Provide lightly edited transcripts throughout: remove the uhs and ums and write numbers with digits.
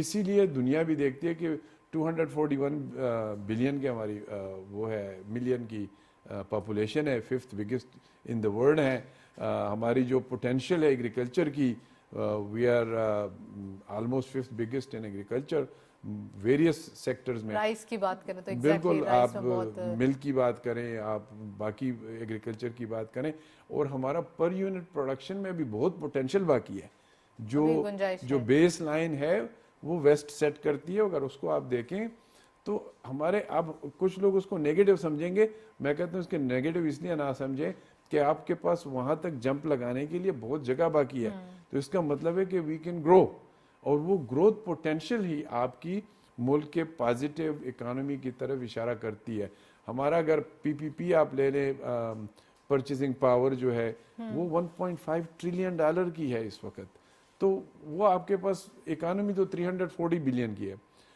اسی لیے دنیا بھی دیکھتی ہے کہ 241 بلین کی ہماری وہ ہے ملین کی پاپولیشن ہے, 5th biggest in the world ہے. ہماری جو پوٹینشیل ہے ایگریکلچر کی, we are almost 5th biggest in agriculture various sectors میں. رائس کی بات کریں تو بالکل, ایگزیکٹلی آپ رائس میں بہت ملک کی بات کریں, آپ باقی ایگریکلچر کی بات کریں, اور ہمارا پر یونٹ پروڈکشن میں بھی بہت پوٹینشیل باقی ہے. ابھی جو گنجائش جو ہے. بیس لائن ہے وہ ویسٹ سیٹ کرتی ہے. اگر اس کو آپ دیکھیں تو ہمارے, اب کچھ لوگ اس کو نیگیٹو سمجھیں گے, میں کہتا ہوں اس کے نیگیٹو اس لیے نہ سمجھیں کہ آپ کے پاس وہاں تک جمپ لگانے کے لیے بہت جگہ باقی ہے. تو اس کا مطلب ہے کہ وی کین گرو, اور وہ گروتھ پوٹینشیل ہی آپ کی ملک کے پازیٹیو اکانومی کی طرف اشارہ کرتی ہے. ہمارا اگر پی پی پی آپ لے لیں, پرچیزنگ پاور جو ہے وہ 1.5 ٹریلین ڈالر کی ہے اس وقت. تو وہ آپ کے پاس اکانومی تو 340 بلین کی ہے,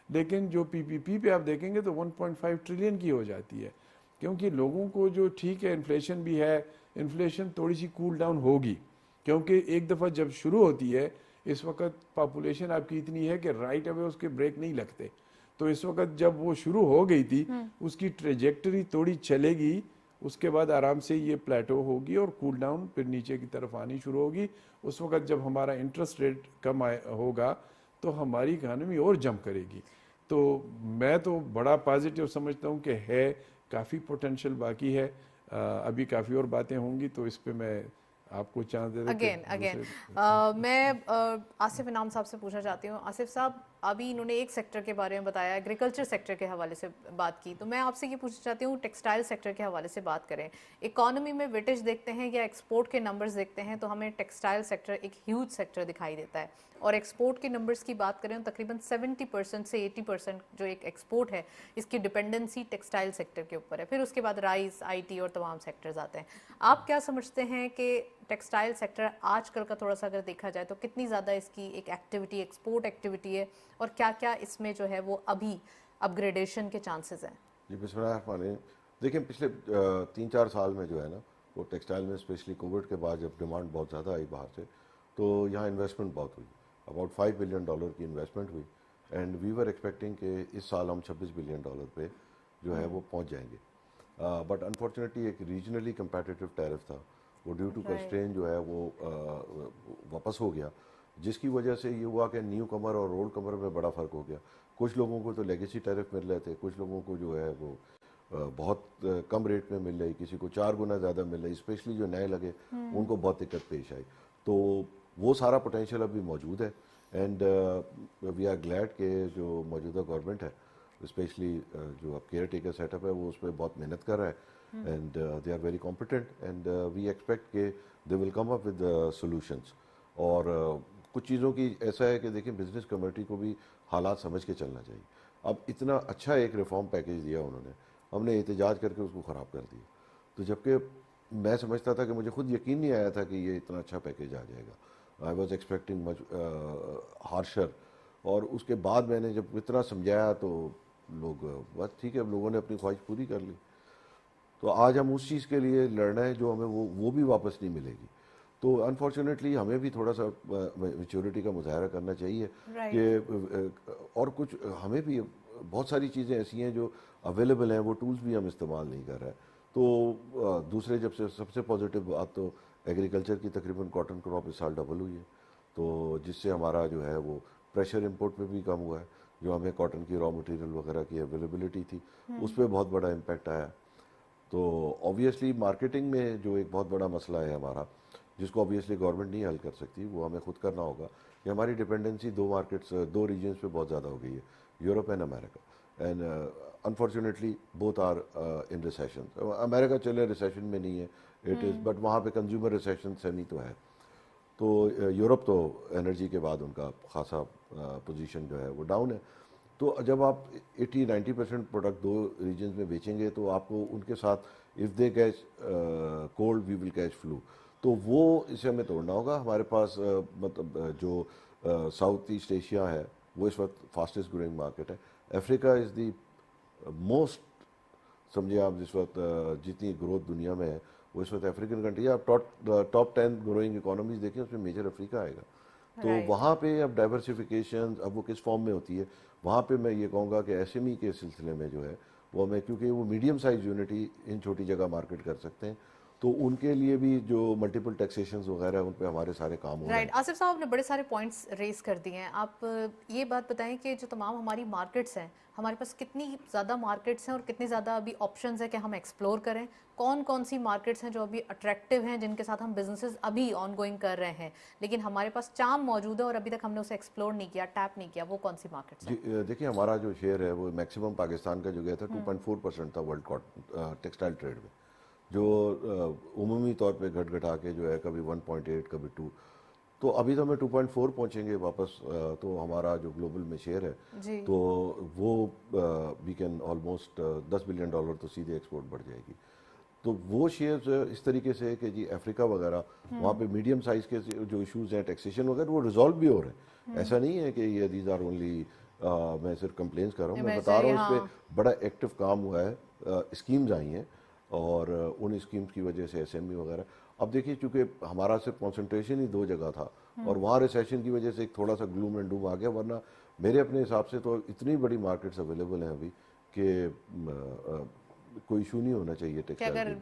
لیکن جو پی پی پی پہ آپ دیکھیں گے تو 1.5 ٹریلین کی ہو جاتی ہے. کیونکہ لوگوں کو جو ٹھیک ہے انفلیشن بھی ہے, انفلیشن تھوڑی سی کول ڈاؤن ہوگی, کیونکہ ایک دفعہ جب شروع ہوتی ہے, اس وقت پاپولیشن آپ کی اتنی ہے کہ رائٹ اوے اس کے بریک نہیں لگتے. تو اس وقت جب وہ شروع ہو گئی تھی, اس کی ٹریجیکٹری تھوڑی چلے گی, اس کے بعد آرام سے یہ پلیٹو ہوگی اور کول ڈاؤن پھر نیچے کی طرف آنی شروع ہوگی. اس وقت جب ہمارا انٹرسٹ ریٹ کم ہوگا تو ہماری اکانومی اور جمپ کرے گی. تو میں تو بڑا پازیٹیو سمجھتا ہوں کہ ہے, کافی پوٹینشیل باقی ہے. ابھی کافی اور باتیں ہوں گی, تو اس پہ میں آپ کو چانس دے دیں. اگین میں آصف انعام صاحب سے پوچھنا چاہتی ہوں. آصف صاحب, ابھی انہوں نے ایک سیکٹر کے بارے میں بتایا, ایگریکلچر سیکٹر کے حوالے سے بات کی, تو میں آپ سے یہ پوچھنا چاہتی ہوں ٹیکسٹائل سیکٹر کے حوالے سے بات کریں. اکانومی میں ویٹیج دیکھتے ہیں یا ایکسپورٹ کے نمبرز دیکھتے ہیں تو ہمیں ٹیکسٹائل سیکٹر ایک ہیوج سیکٹر دکھائی دیتا ہے, اور ایکسپورٹ کے نمبرز کی بات کریں تو تقریباً 70% سے 80% جو ایک ایکسپورٹ ہے اس کی ڈپینڈنسی ٹیکسٹائل سیکٹر کے اوپر ہے. پھر اس کے بعد رائس, آئی ٹی اور تمام سیکٹرز آتے ہیں. آپ کیا سمجھتے ہیں کہ ٹیکسٹائل سیکٹر آج کل کا تھوڑا سا اگر دیکھا جائے تو کتنی زیادہ اس کی ایک ایکٹیویٹی, ایکسپورٹ ایکٹیویٹی ہے, اور کیا کیا اس میں جو ہے وہ ابھی اپ گریڈیشن کے چانسز ہیں؟ جی بسم اللہ الرحمن الرحیم. دیکھیں پچھلے 3-4 سال میں جو ہے نا, وہ ٹیکسٹائل میں اسپیشلی کووڈ کے بعد جب ڈیمانڈ بہت زیادہ آئی باہر سے, تو یہاں انویسٹمنٹ بہت ہوئی, اباؤٹ $5 بلین کی انویسٹمنٹ ہوئی. اینڈ وی ور ایکسپیکٹنگ کہ اس سال ہم $26 بلین پہ جو ہے وہ پہنچ جائیں گے. بٹ انفارچونیٹلی ایک ریجنلی کمپیٹیٹیو ٹیرف تھا, وہ ڈیو ٹو کنسٹرین جو ہے وہ واپس ہو گیا, جس کی وجہ سے یہ ہوا کہ نیو کمر اور اولڈ کمر میں بڑا فرق ہو گیا. کچھ لوگوں کو تو لیگیسی ٹیرف مل رہے تھے, کچھ لوگوں کو جو ہے وہ بہت کم ریٹ میں مل رہی, کسی کو 4 گنا زیادہ مل رہی, اسپیشلی جو نئے لگے ان کو بہت دقت پیش آئی. تو وہ سارا پوٹینشیل ابھی موجود ہے. اینڈ وی آر گلیڈ کہ جو موجودہ گورنمنٹ ہے, اسپیشلی جو اب کیئر ٹیکر سیٹ اپ ہے, وہ اس پہ بہت محنت کر رہا ہے. And they are very competent, and we expect کہ they will come up with solutions. اور کچھ چیزوں کی ایسا ہے کہ دیکھیں بزنس کمیونٹی کو بھی حالات سمجھ کے چلنا چاہیے. اب اتنا اچھا ایک ریفارم پیکیج دیا انہوں نے, ہم نے احتجاج کر کے اس کو خراب کر دیا. تو جبکہ میں سمجھتا تھا کہ مجھے خود یقین نہیں آیا تھا کہ یہ اتنا اچھا پیکیج آ جائے گا. آئی واز ایکسپیکٹنگ مچ ہارشر. اور اس کے بعد میں نے جب اتنا سمجھایا تو لوگ بس ٹھیک ہے, اب لوگوں نے اپنی خواہش پوری کر لی. تو آج ہم اس چیز کے لیے لڑ رہے ہیں جو ہمیں وہ بھی واپس نہیں ملے گی. تو انفارچونیٹلی ہمیں بھی تھوڑا سا میچورٹی کا مظاہرہ کرنا چاہیے کہ, اور کچھ ہمیں بھی بہت ساری چیزیں ایسی ہیں جو اویلیبل ہیں, وہ ٹولز بھی ہم استعمال نہیں کر رہے. تو دوسرے جب سے سب سے پازیٹیو بات تو ایگریکلچر کی تقریباً کاٹن کراپ اس سال ڈبل ہوئی ہے, تو جس سے ہمارا جو ہے وہ پریشر امپورٹ پہ بھی کم ہوا ہے. جو ہمیں کاٹن کی را مٹیریل وغیرہ کی اویلیبلٹی تھی اس پہ بہت بڑا امپیکٹ آیا. تو آبویسلی مارکیٹنگ میں جو ایک بہت بڑا مسئلہ ہے ہمارا, جس کو آبویسلی گورنمنٹ نہیں حل کر سکتی, وہ ہمیں خود کرنا ہوگا. کہ ہماری ڈپینڈنسی 2 مارکیٹس 2 ریجنس پہ بہت زیادہ ہو گئی ہے, یورپ اینڈ امریکہ. And unfortunately both are in recession. امریکہ چلے ریسیشن میں نہیں ہے, اٹ از, بٹ وہاں پہ کنزیومر ریسیشن سیمی تو ہے. تو یورپ تو انرجی کے بعد ان کا خاصا پوزیشن جو ہے وہ ڈاؤن ہے. تو جب آپ 80-90% پروڈکٹ 2 ریجنز میں بیچیں گے تو آپ کو ان کے ساتھ if they catch cold we will catch flu, تو وہ اسے ہمیں توڑنا ہوگا. ہمارے پاس مطلب جو ساؤتھ ایسٹ ایشیا ہے وہ اس وقت فاسٹسٹ گروئنگ مارکیٹ ہے. افریقہ از دی موسٹ, سمجھے آپ جس وقت جتنی گروتھ دنیا میں ہے وہ اس وقت افریقن کنٹری ہے. آپ ٹاپ 10 گروئنگ اکانومیز دیکھیں اس میں میجر افریقہ آئے گا. تو وہاں پہ اب ڈائیورسفیکیشن اب وہ کس فارم میں ہوتی ہے, وہاں پہ میں یہ کہوں گا کہ ایس ایم ای کے سلسلے میں جو ہے وہ ہمیں, کیونکہ وہ میڈیم سائز یونٹ ہی ان چھوٹی جگہ مارکیٹ کر سکتے ہیں, تو ان کے لیے بھی جو ملٹیپل ٹیکسیشنز وغیرہ ان پہ ہمارے سارے کام ہو رہے ہیں. رائٹ, آصف صاحب نے بڑے سارے پوائنٹس ریز کر دیے ہیں. آپ یہ بات بتائیں کہ جو تمام ہماری مارکیٹس ہیں, ہمارے پاس کتنی زیادہ مارکیٹس ہیں اور کتنی زیادہ ابھی آپشنز ہیں کہ ہم ایکسپلور کریں, کون کون سی مارکیٹس ہیں جو ابھی اٹریکٹیو ہیں جن کے ساتھ ہم بزنسز ابھی آن گوئنگ کر رہے ہیں لیکن ہمارے پاس چام موجود ہے اور ابھی تک ہم نے اسے ایکسپلور نہیں کیا, ٹیپ نہیں کیا, وہ کون سی مارکیٹس ہیں؟ جی دیکھیں, ہمارا جو شیئر ہے وہ میکسیمم پاکستان کا جو گیا تھا 2.4% تھا ورلڈ ٹیکسٹائل ٹریڈ میں, جو عمومی طور پہ گھٹ گھٹا کے جو ہے کبھی 1.8 کبھی 2, تو ابھی تو ہمیں 2.4 پہنچیں گے واپس, تو ہمارا جو گلوبل میں شیئر ہے تو وہ وی کین آلموسٹ $10 بلین تو سیدھے ایکسپورٹ بڑھ جائے گی. تو وہ شیئرز اس طریقے سے کہ جی افریقہ وغیرہ وہاں پہ میڈیم سائز کے جو ایشوز ہیں ٹیکسیشن وغیرہ وہ ریزالو بھی ہو رہے ہیں. ایسا نہیں ہے کہ یہ دیز آر اونلی, میں صرف کمپلینس کر رہا ہوں, میں بتا رہا ہوں اس پہ بڑا ایکٹیو کام ہوا ہے, اسکیمز آئی ہیں اور ان اسکیمز کی وجہ سے ایس ایم ای وغیرہ. اب دیکھیے چونکہ ہمارا صرف کنسنٹریشن ہی 2 جگہ تھا اور وہاں ریسیشن کی وجہ سے ایک تھوڑا سا گلوم اینڈ ڈوم آ گیا, ورنہ میرے اپنے حساب سے تو اتنی بڑی مارکیٹس اویلیبل ہیں ابھی کہ کوئی ایشو نہیں ہونا چاہیے کہ اگر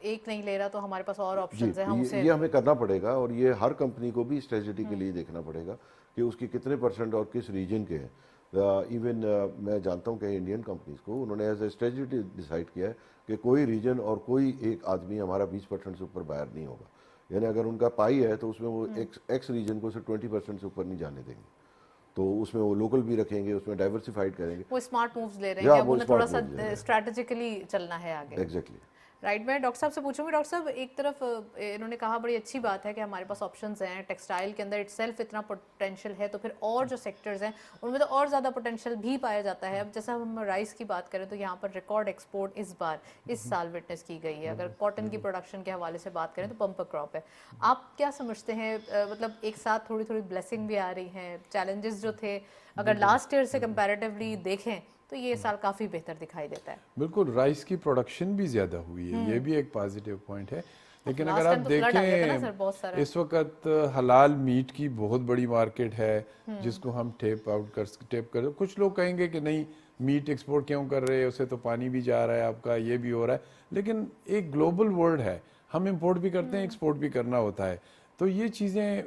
ایک نہیں لے رہا تو ہمارے پاس اور جی, آپشنز ہیں, ہم اسے یہ ہمیں کرنا پڑے گا, اور یہ ہر کمپنی کو بھی اسٹریٹجی کے لیے دیکھنا پڑے گا کہ اس کی کتنے پرسنٹ اور کس ریجن کے ہیں. ایون میں جانتا ہوں کہ انڈین کمپنیز کو انہوں نے ایز اے اسٹریٹجی ڈیسائیڈ کیا ہے کہ کوئی ریجن اور کوئی ایک آدمی ہمارا 20% سے اوپر باہر نہیں ہوگا, یعنی اگر ان کا پائی ہے تو اس میں وہ ایکس ریجن کو صرف 20% سے اوپر نہیں جانے دیں گے, تو اس میں وہ لوکل بھی رکھیں گے, اس میں ڈائیورسیفائڈ کریں گے. وہ اسمارٹ مووز لے رہے ہیں کہ اب انہیں تھوڑا سا اسٹریٹجیکلی چلنا ہے آگے. ایگزیکٹلی رائٹ, میں ڈاکٹر صاحب سے پوچھوں گی. ڈاکٹر صاحب ایک طرف انہوں نے کہا بڑی اچھی بات ہے کہ ہمارے پاس آپشنز ہیں, ٹیکسٹائل کے اندر اٹ سیلف اتنا پوٹینشیل ہے, تو پھر اور جو سیکٹرز ہیں ان میں تو اور زیادہ پوٹینشیل بھی پایا جاتا ہے. اب جیسا ہم رائس کی بات کریں تو یہاں پر ریکارڈ ایکسپورٹ اس سال وٹنس کی گئی ہے. اگر کاٹن کی پروڈکشن کے حوالے سے بات کریں تو بمپر کراپ ہے. آپ کیا سمجھتے ہیں, مطلب ایک ساتھ تھوڑی تھوڑی بلیسنگ بھی آ رہی ہیں, چیلنجز جو تھے اگر لاسٹ ایئر سے کمپیریٹیولی دیکھیں تو یہ سال کافی بہتر دکھائی دیتا ہے؟ بالکل, رائس کی پروڈکشن بھی زیادہ ہوئی ہے, یہ بھی ایک پازیٹیو پوائنٹ ہے. لیکن اگر آپ دیکھیں اس وقت حلال میٹ کی بہت بڑی مارکیٹ ہے جس کو ہم ٹیپ کر, کچھ لوگ کہیں گے کہ نہیں میٹ ایکسپورٹ کیوں کر رہے ہیں, اسے تو پانی بھی جا رہا ہے آپ کا, یہ بھی ہو رہا ہے, لیکن ایک گلوبل ورلڈ ہے, ہم امپورٹ بھی کرتے ہیں, ایکسپورٹ بھی کرنا ہوتا ہے, تو یہ چیزیں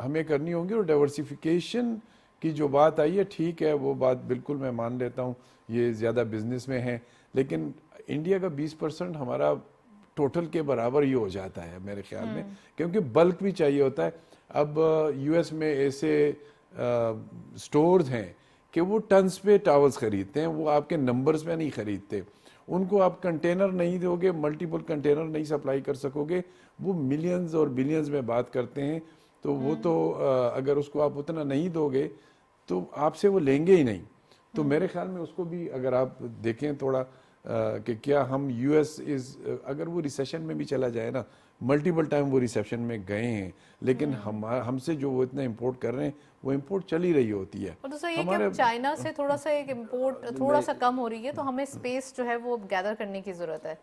ہمیں کرنی ہوں گی. اور ڈائیورسیفیکیشن کی جو بات آئی ہے ٹھیک ہے, وہ بات بالکل میں مان لیتا ہوں, یہ زیادہ بزنس میں ہیں, لیکن انڈیا کا 20% ہمارا ٹوٹل کے برابر ہی ہو جاتا ہے میرے خیال میں, کیونکہ بلک بھی چاہیے ہوتا ہے. اب یو ایس میں ایسے سٹورز ہیں کہ وہ ٹنز پہ ٹاولز خریدتے ہیں, وہ آپ کے نمبرز پہ نہیں خریدتے. ان کو آپ کنٹینر نہیں دو گے, ملٹیپل کنٹینر نہیں سپلائی کر سکو گے, وہ ملینز اور بلینز میں بات کرتے ہیں, تو وہ تو اگر اس کو آپ اتنا نہیں دو گے تو آپ سے وہ لیں گے ہی نہیں. تو میرے خیال میں اس کو بھی اگر آپ دیکھیں تھوڑا کہ کیا ہم یو ایس اگر وہ ریسیشن میں بھی چلا جائے نا, ملٹیپل ٹائم وہ ریسیشن میں گئے ہیں, لیکن ہم سے جو وہ اتنا امپورٹ کر رہے ہیں وہ امپورٹ چلی رہی ہوتی ہے. اور دوسرا یہ کہ اب چائنا سے تھوڑا سا ایک امپورٹ تھوڑا سا کم ہو رہی ہے, تو ہمیں اسپیس جو ہے وہ گیدر کرنے کی ضرورت ہے.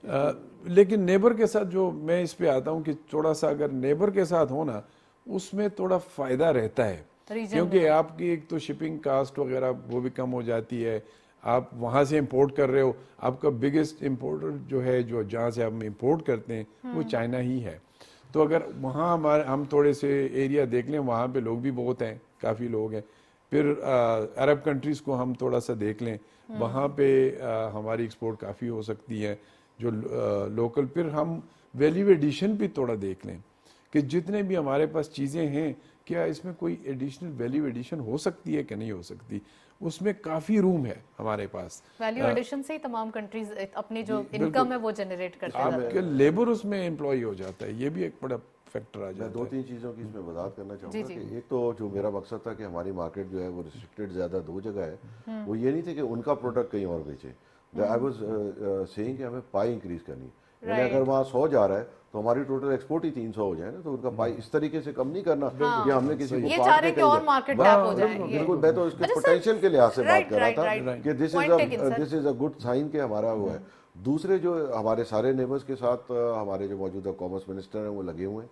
لیکن نیبر کے ساتھ جو میں اس پہ آتا ہوں کہ تھوڑا سا اگر نیبر کے ساتھ ہونا اس میں تھوڑا فائدہ رہتا ہے, کیونکہ آپ کی ایک تو شپنگ کاسٹ وغیرہ وہ بھی کم ہو جاتی ہے, آپ وہاں سے امپورٹ کر رہے ہو, آپ کا بگیسٹ امپورٹر جو ہے جو جہاں سے ہم امپورٹ کرتے ہیں وہ چائنا ہی ہے. تو اگر وہاں ہم تھوڑے سے ایریا دیکھ لیں, وہاں پہ لوگ بھی بہت ہیں, کافی لوگ ہیں. پھر عرب کنٹریز کو ہم تھوڑا سا دیکھ لیں, وہاں پہ ہماری ایکسپورٹ کافی ہو سکتی ہے جو لوکل. پھر ہم ویلیو ایڈیشن بھی تھوڑا دیکھ لیں کہ جتنے بھی ہمارے پاس چیزیں ہیں کیا اس میں کوئی ایڈیشنل ویلیو ایڈیشن ہو سکتی ہے کہ نہیں ہو سکتی, اس میں کافی روم ہے ہمارے پاس. ویلیو ایڈیشن سے ہی تمام کنٹریز اپنی جو انکم ہے وہ جنریٹ کرتے ہیں, آپ کے لیبر اس میں امپلائی ہو جاتا ہے, یہ بھی ایک بڑا فیکٹر آ جاتا ہے. میں 2-3 چیزوں کی اس میں وضاحت کرنا چاہوں گا کہ ایک تو جو میرا مقصد تھا کہ ہماری مارکیٹ جو ہے وہ ریسٹرکٹیڈ زیادہ 2 جگہ ہے, وہ یہ نہیں تھے کہ ان کا پروڈکٹ کہیں اور بیچے. آئی واز سیئنگ کہ ہمیں پائی انکریز کرنی, یعنی اگر وہاں 100 جا رہا ہے تو ہماری ٹوٹل ایکسپورٹ ہی 300 ہو جائے نا, تو ان کا پائی اس طریقے سے کم نہیں کرنا کہ ہم نے کسی کو کاٹ کے بالکل. میں تو اس کے پوٹینشیل کے لحاظ سے بات کر رہا تھا کہ دس از اے گڈ سائن کہ ہمارا وہ ہے. دوسرے جو ہمارے سارے نیبرز کے ساتھ ہمارے جو موجودہ کامرس منسٹر ہیں وہ لگے ہوئے ہیں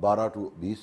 12 to 20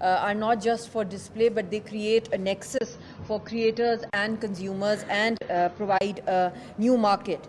are not just for display, but they create a nexus for creators and consumers and provide a new market.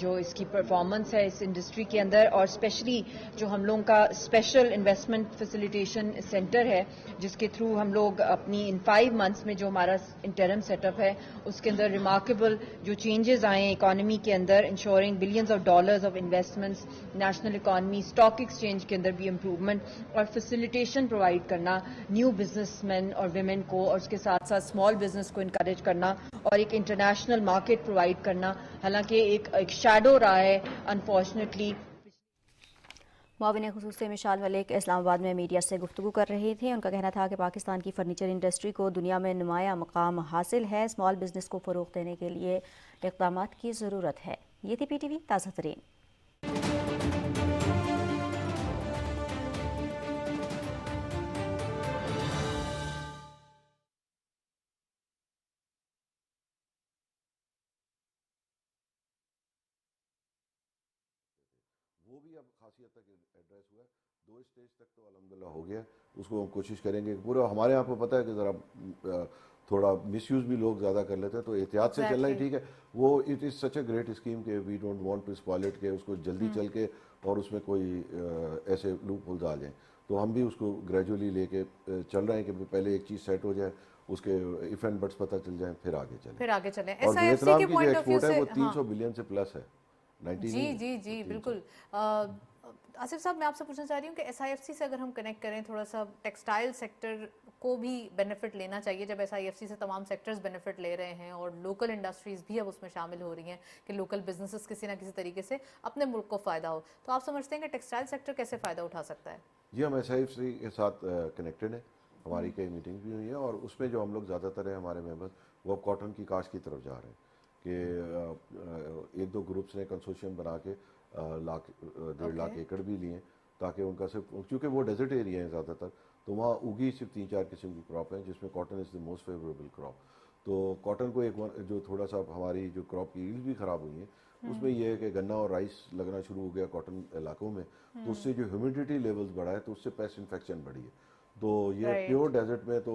جو اس کی پرفارمنس ہے اس انڈسٹری کے اندر، اور اسپیشلی جو ہم لوگوں کا اسپیشل انویسٹمنٹ فیسیلیٹیشن سینٹر ہے جس کے تھرو ہم لوگ اپنی ان 5 منتھس میں جو ہمارا انٹرم سیٹ اپ ہے اس کے اندر ریمارکیبل جو چینجز آئے ہیں اکانومی کے اندر، insuring billions of dollars of investments, national economy, stock exchange کے اندر بھی امپروومنٹ، اور فیسیلیٹیشن پرووائڈ کرنا نیو بزنس مین اور ویمن کو، اور اس کے ساتھ ساتھ اسمال بزنس کو انکریج کرنا، اور ایک انٹرنیشنل مارکیٹ پرووائڈ کرنا، حالانکہ ایک شیڈو رہا ہے انفارچونیٹلی. معاون خصوصی مشال ملک اسلام آباد میں میڈیا سے گفتگو کر رہے تھے. ان کا کہنا تھا کہ پاکستان کی فرنیچر انڈسٹری کو دنیا میں نمایاں مقام حاصل ہے. اسمال بزنس کو فروغ دینے کے لیے اقدامات کی ضرورت ہے. یہ تھی پی ٹی وی تازہ ترین. وہ بھی اب خاصی حد تک ایڈریس ہوا ہے. 2 اسٹیج تک تو الحمدللہ ہو گیا. اس کو ہم کوشش کریں گے پورا. ہمارے یہاں پہ پتہ ہے کہ ذرا تھوڑا مس یوز بھی لوگ زیادہ کر لیتے ہیں، تو احتیاط سے چلنا ہی ٹھیک ہے. وہ it is such a great scheme کہ we don't want to spoil it, کہ اس کو جلدی چل کے اور اس میں کوئی ایسے لوپ ہولز آ جائیں. تو ہم بھی اس کو گریجولی لے کے چل رہے ہیں کہ پہلے ایک چیز سیٹ ہو جائے، اس کے ایف اینڈ بٹس پتہ چل جائیں، پھر آگے چلیں. اور ویتنام کی جو ایکسپورٹ ہے وہ 300 بلین سے پلس ہے. جی بالکل. آصف صاحب میں آپ سے پوچھنا چاہ رہی ہوں کہ ایس آئی ایف سی سے اگر ہم کنیکٹ کریں تھوڑا سا، ٹیکسٹائل سیکٹر کو بھی بینیفٹ لینا چاہیے جب ایس آئی ایف سی سے تمام سیکٹرز بینیفٹ لے رہے ہیں اور لوکل انڈسٹریز بھی اب اس میں شامل ہو رہی ہیں کہ لوکل بزنسز کسی نہ کسی طریقے سے اپنے ملک کو فائدہ ہو، تو آپ سمجھتے ہیں کہ ٹیکسٹائل سیکٹر کیسے فائدہ اٹھا سکتا ہے؟ جی ہم ایس آئی ایف سی کے ساتھ کنیکٹڈ ہیں. ہماری کئی میٹنگ بھی ہوئی ہیں اور اس میں جو ہم لوگ زیادہ تر ہیں ہمارے ممبر وہ کاٹن کی کاشت کی طرف جا رہے ہیں کہ 1-2 گروپس نے کنسورشیم بنا کے 1.5 لاکھ ایکڑ بھی لیے تاکہ ان کا صرف، کیونکہ وہ ڈیزرٹ ایریا ہیں زیادہ تر، تو وہاں اگی صرف 3-4 قسم کی کراپ ہیں جس میں cotton is the most favourable crop. تو کاٹن کو ایک جو تھوڑا سا ہماری جو کراپ کی ایلڈ بھی خراب ہوئی ہیں اس میں یہ ہے کہ گنا اور رائس لگنا شروع ہو گیا کاٹن علاقوں میں، تو اس سے جو ہیومیڈیٹی لیولز بڑھا ہے تو اس سے پیسٹ انفیکشن بڑھی ہے. تو یہ پیور ڈیزرٹ میں تو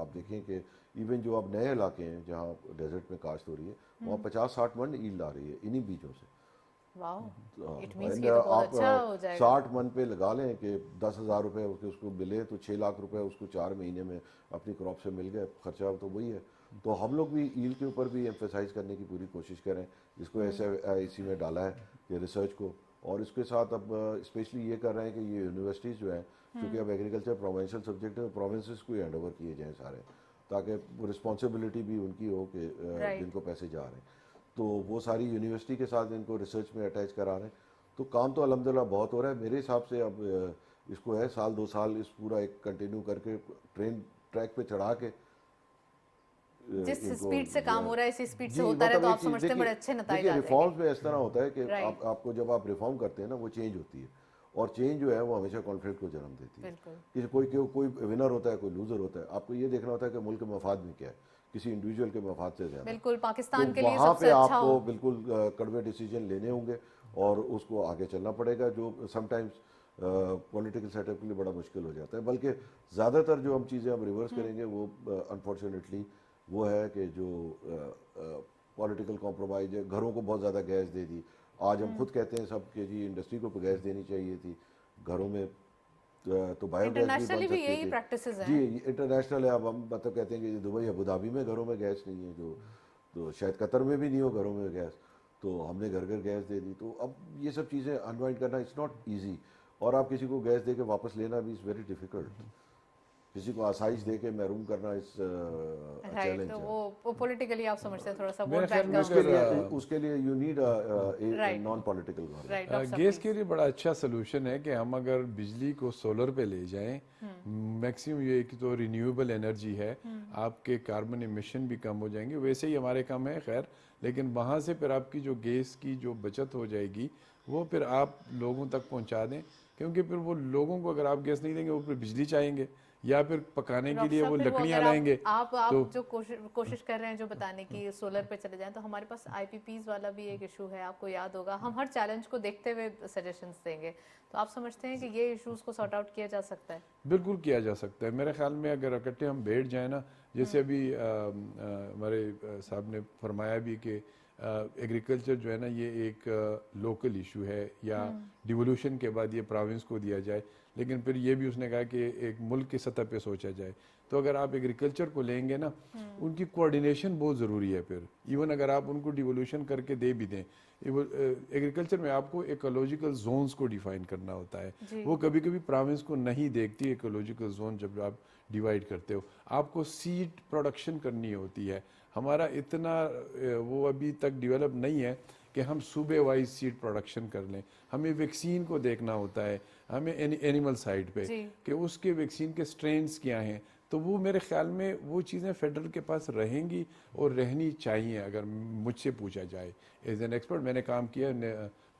آپ دیکھیں کہ ایون جو اب نئے علاقے ہیں جہاں ڈیزرٹ میں کاشت ہو رہی ہے وہاں 50-60 من ایلڈ آ رہی ہے انہی بیجوں سے. آپ 60 من پہ لگا لیں کہ 10,000 روپے اس کو ملے تو 6 لاکھ روپے اس کو 4 مہینے میں اپنی کراپ سے مل گئے. خرچہ تو وہی ہے. تو ہم لوگ بھی ایل کے اوپر بھی ایمفیسائز کرنے کی پوری کوشش کریں، جس کو ایسے اسی میں ڈالا ہے کہ ریسرچ کو. اور اس کے ساتھ اب اسپیشلی یہ کر رہے ہیں کہ یہ یونیورسٹیز جو ہیں چونکہ اب ایگریکلچر پروونشل سبجیکٹ ہے، پروونسز کو ہینڈ اوور کیے جائیں سارے، تاکہ رسپانسبلٹی بھی ان کی ہو کہ جن کو پیسے جا رہے ہیں. تو وہ ساری یونیورسٹی کے ساتھ ان کو ریسرچ میں اٹیچ کرا رہے ہیں. تو کام تو الحمدللہ بہت ہو رہا ہے. میرے حساب سے اب اس کو ہے 1-2 سال اس پورا ایک کنٹینیو کر کے ٹریک پہ چڑھا کے جس سپیڈ سے کام ہو رہا ہے اسی سپیڈ سے ہوتا رہے تو آپ سمجھتے ہیں بڑے اچھے نتائج آ جائیں گے. ریفارمز میں اس طرح ہوتا ہے کہ آپ کو جب آپ ریفارم کرتے ہیں نا وہ چینج ہوتی ہے، اور چینج جو ہے وہ ہمیشہ کانفلکٹ کو جنم دیتی ہے. کوئی ونر ہوتا ہے، کوئی لوزر ہوتا ہے. آپ کو یہ دیکھنا ہوتا ہے کہ ملک کے مفاد میں کیا ہے، کسی انڈیویجول کے مفاد سے زیادہ. بالکل پاکستان کے لیے وہاں سب سے پہ اچھا آپ کو بالکل کڑوے ڈیسیجن لینے ہوں گے اور اس کو آگے چلنا پڑے گا، جو sometimes political set up کے لیے بڑا مشکل ہو جاتا ہے. بلکہ زیادہ تر جو ہم چیزیں ہم ریورس کریں گے وہ انفارچونیٹلی وہ ہے کہ جو پولیٹیکل کمپرومائز ہے. گھروں کو بہت زیادہ گیس دے دی. آج ہم خود کہتے ہیں سب کہ جی انڈسٹری کو گیس دینی چاہیے تھی گھروں میں، تو بایو گیس بھی بن سکتی تھی. جی انٹرنیشنل ہے. اب ہم مطلب کہتے ہیں کہ دبئی ابوظہبی میں گھروں میں گیس نہیں ہے، جو تو شاید قطر میں بھی نہیں ہو گھروں میں گیس، تو ہم نے گھر گھر گیس دے دی. تو اب یہ سب چیزیں انوائنڈ کرنا اٹس ناٹ ایزی. اور آپ کسی کو گیس دے کے واپس لینا بھی از ویری ڈیفیکلٹ. کسی کو آسائش دے کے محروم کرنا اس چیلنج ہے. وہ پولیٹیکلی آپ سمجھتے ہیں تھوڑا سا میرے خیال میں اس کے لیے you need non political government. Gas کے لیے بڑا اچھا سلوشن ہے کہ ہم اگر بجلی کو سولر پہ لے جائیں، میکسیمم یہ کہ تو رینیویبل انرجی ہے، آپ کے کاربن ایمیشن بھی کم ہو جائیں گے. ویسے ہی ہمارے کم ہے خیر، لیکن وہاں سے پھر آپ کی جو گیس کی جو بچت ہو جائے گی وہ پھر آپ لوگوں تک پہنچا دیں، کیونکہ پھر وہ لوگوں کو اگر آپ گیس نہیں دیں گے وہ پھر بجلی چاہیں گے یا پھر پکانے کے لیے وہ لکڑیاں لائیں گے. آپ جو کوشش کر رہے ہیں جو بتانے کی سولر پہ چلے جائیں، تو ہمارے پاس آئی پی پیز والا بھی ایک ایشو ہے، آپ کو یاد ہوگا. ہم ہر چیلنج کو دیکھتے ہوئے سجیشنز دیں گے. تو آپ سمجھتے ہیں کہ یہ ایشوز کو سارٹ آؤٹ کیا جا سکتا ہے؟ بالکل کیا جا سکتا ہے. میرے خیال میں اگر اکٹھے ہم بیٹھ جائیں نا، جیسے ابھی ہمارے صاحب نے فرمایا بھی کہ ایگریکلچر جو ہے نا یہ ایک لوکل ایشو ہے یا ڈیولوشن کے بعد یہ پراونس کو دیا جائے, لیکن پھر یہ بھی اس نے کہا کہ ایک ملک کی سطح پہ سوچا جائے. تو اگر آپ ایگریکلچر کو لیں گے نا ان کی کوارڈینیشن بہت ضروری ہے. پھر ایون اگر آپ ان کو ڈیولوشن کر کے دے بھی دیں, ایگریکلچر میں آپ کو ایکولوجیکل زونز کو ڈیفائن کرنا ہوتا ہے. وہ کبھی کبھی پراونس کو نہیں دیکھتی ایکولوجیکل زون جب آپ ڈیوائڈ کرتے ہو. آپ کو سیڈ پروڈکشن کرنی ہوتی ہے. ہمارا اتنا وہ ابھی تک ڈیولپ نہیں ہے کہ ہم صوبے وائز سیڈ پروڈکشن کر لیں. ہمیں ویکسین کو دیکھنا ہوتا ہے, ہمیں اینیمل سائڈ پہ کہ اس کے ویکسین کے سٹرینز کیا ہیں. تو وہ میرے خیال میں وہ چیزیں فیڈرل کے پاس رہیں گی اور رہنی چاہیے. اگر مجھ سے پوچھا جائے ایز این ایکسپرٹ, میں نے کام کیا